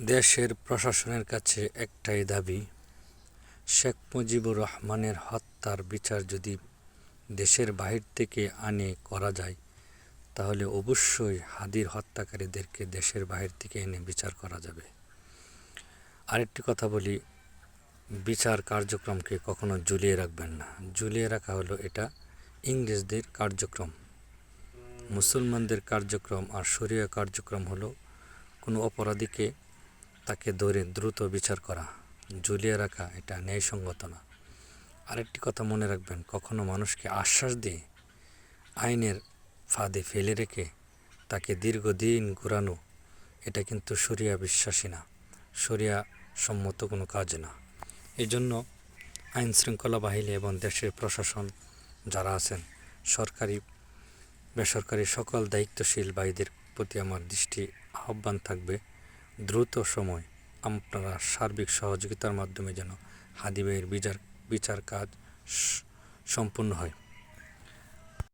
দেশের প্রশাসনের কাছে একটাই দাবি, শেখ মুজিবুর রহমানের হত্যার বিচার যদি দেশের বাহির থেকে করা যায়, তাহলে অবশ্যই হাদির হত্যাকারীদেরকে দেশের বাহির থেকে এনে বিচার করা যাবে। আরেকটি কথা বলি, বিচার কার্যক্রমকে কখনো ঝুলিয়ে রাখবেন না। ঝুলিয়ে রাখা হলো এটা ইংরেজদের কার্যক্রম। মুসলমানদের কার্যক্রম আর শরিয়া কার্যক্রম হলো কোনো অপরাধীকে তাকে ধরে দ্রুত বিচার করা। ঝুলিয়ে রাখা এটা ন্যায়সঙ্গত না। আরেকটি কথা মনে রাখবেন, কখনো মানুষকে আশ্বাস দিয়ে আইনের ফাঁদে ফেলে রেখে তাকে দীর্ঘদিন ঘোরানো, এটা কিন্তু শরিয়া বিশ্বাসী না, শরিয়া সম্মত কোনো কাজ না। এই জন্য আইন শৃঙ্খলা বাহিনী এবং দেশের প্রশাসন যারা আছেন, সরকারি বেসরকারি সকল দায়িত্বশীল ভাইদের প্রতি আমার দৃষ্টি আহ্বান থাকবে, দ্রুত সময় আপনারা সার্বিক সহযোগিতার মাধ্যমে যেন হাদি ভাইয়ের বিচার কাজ সম্পূর্ণ হয়।